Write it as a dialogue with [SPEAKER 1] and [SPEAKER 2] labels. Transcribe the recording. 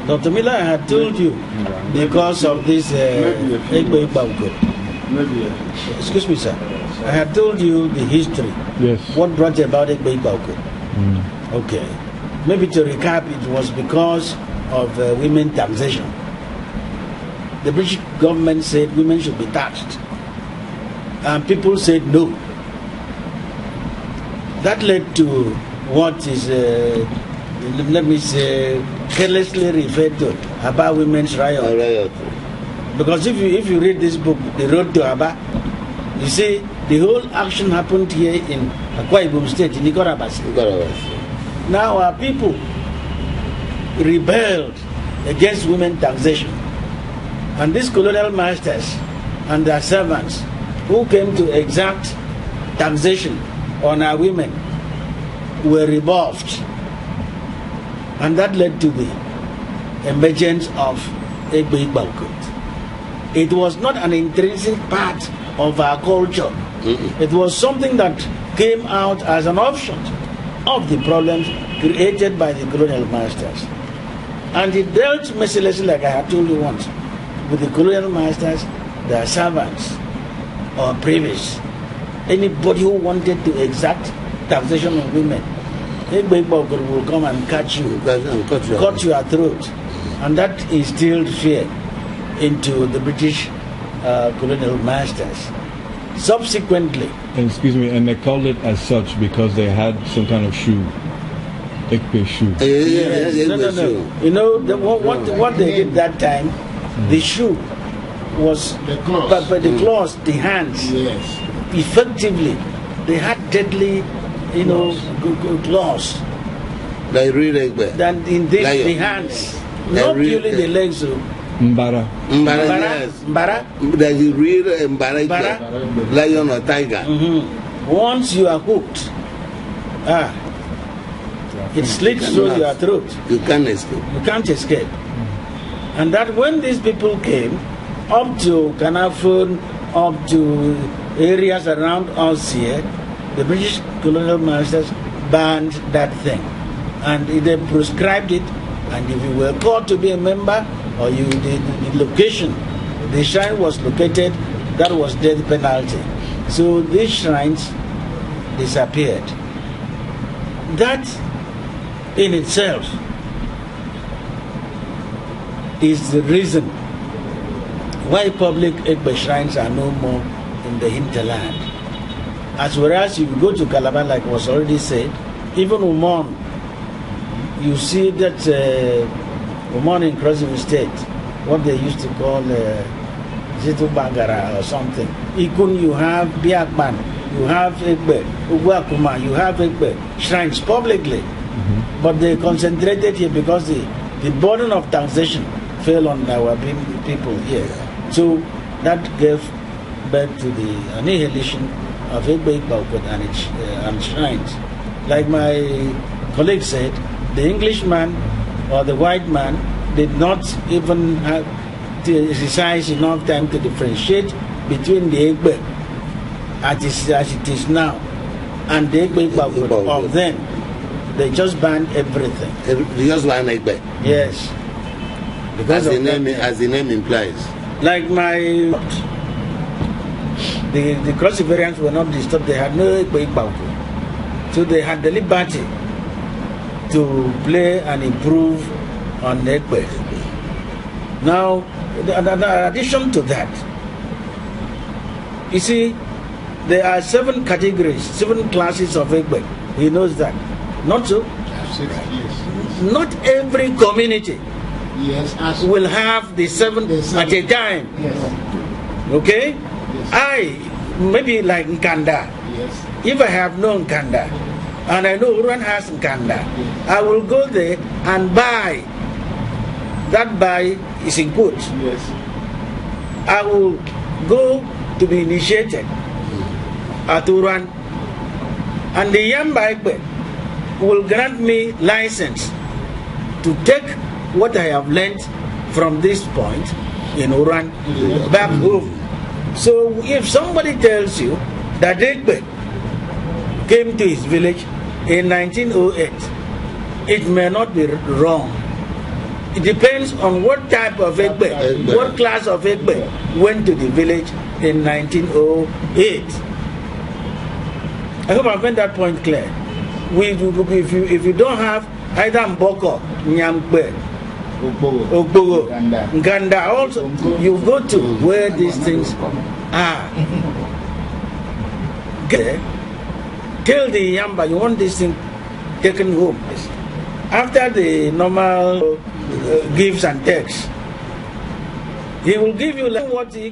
[SPEAKER 1] Dr. Miller, I had told you because of this Ikpa Okut. Excuse me, sir. I had told you the history.
[SPEAKER 2] Yes.
[SPEAKER 1] What brought about Ikpa Okut? Okay. Maybe to recap, it was because of women taxation. The British government said women should be taxed. And people said no. That led to what is, let me say, carelessly referred to about women's riot. Because if you read this book, The Road to Aba, you see the whole action happened here in Akwa Ibom State, in Ikpa. Now our people rebelled against women taxation. And these colonial masters and their servants who came to exact taxation on our women were rebuffed. And that led to the emergence of Ikpa Okut. It was not an intrinsic part of our culture. It was something that came out as an offshoot of the problems created by the colonial masters. And it dealt mercilessly, like I had told you once, with the colonial masters, their servants, or privies. Anybody who wanted to exact taxation of women, Ikpa Okut will come and catch you, cut your throat. And that instilled fear into the British colonial masters. Subsequently,
[SPEAKER 2] and they called it as such because they had some kind of shoe, Ekpe shoe.
[SPEAKER 1] Yes. No. You know what they did that time. The shoe was
[SPEAKER 3] the claws,
[SPEAKER 1] but the claws, the hands.
[SPEAKER 3] Yes.
[SPEAKER 1] Effectively, they had deadly, claws.
[SPEAKER 3] Like real Ekpe.
[SPEAKER 1] Than in this, the hands, not purely the legs.
[SPEAKER 2] Mbara.
[SPEAKER 3] Yes.
[SPEAKER 1] Mbara.
[SPEAKER 3] That is real Mbara, lion or tiger.
[SPEAKER 1] Once you are hooked, it slits through your throat.
[SPEAKER 3] You can't escape.
[SPEAKER 1] You can't escape. And that when these people came up to Kanafun, up to areas around us here, the British colonial masters banned that thing. And they prescribed it. And if you were caught to be a member, or the location, the shrine was located, that was death penalty. So these shrines disappeared. That in itself is the reason why public Ekpe shrines are no more in the hinterland. As whereas you go to Calabar, like was already said, even Umon, you see that Umon in Crossing State, what they used to call Zitu Bangara or something. Ikun, you have Akpan, you have Ekpe, Uguakuma, you have Ekpe shrines publicly. But they concentrated here because the burden of taxation fell on our people here. So that gave birth to the annihilation of Ikpa Okut and shrines. Like my colleague said, the Englishman or the white man did not even have to exercise enough time to differentiate between the Ekpe as it is now and the Ikpa Okut of then. They just banned everything.
[SPEAKER 3] They just banned Ekpe.
[SPEAKER 1] Yes. Because
[SPEAKER 3] as the name implies.
[SPEAKER 1] Like the cross-variants were not disturbed. They had no Ekpe Okut. So they had the liberty to play and improve on Ekpe. Now, in addition to that, you see, there are 7 categories, 7 classes of Ekpe. He knows that. Not so?
[SPEAKER 3] Yes.
[SPEAKER 1] Not every community will have the 7 at a time.
[SPEAKER 3] Yes.
[SPEAKER 1] Okay?
[SPEAKER 3] Yes.
[SPEAKER 1] Maybe like Nkanda.
[SPEAKER 3] Yes.
[SPEAKER 1] If I have no Nkanda, and I know Uran has Nkanda, I will go there and buy. That buy is in quote.
[SPEAKER 3] Yes.
[SPEAKER 1] I will go to be initiated at Uran, and the Yamba Ekpe will grant me license to take what I have learned from this point in Uran back home. So if somebody tells you that Ekpe came to his village in 1908, it may not be wrong. It depends on what type of Ekpe, what class of Ekpe went to the village in 1908. I hope I've made that point clear. If you don't have either Mboko, Nyampe, Ogbogo, Nganda, also you go to where these things are. Tell the Yamba you want this thing taken home. After the normal gives and takes, he will give you like what he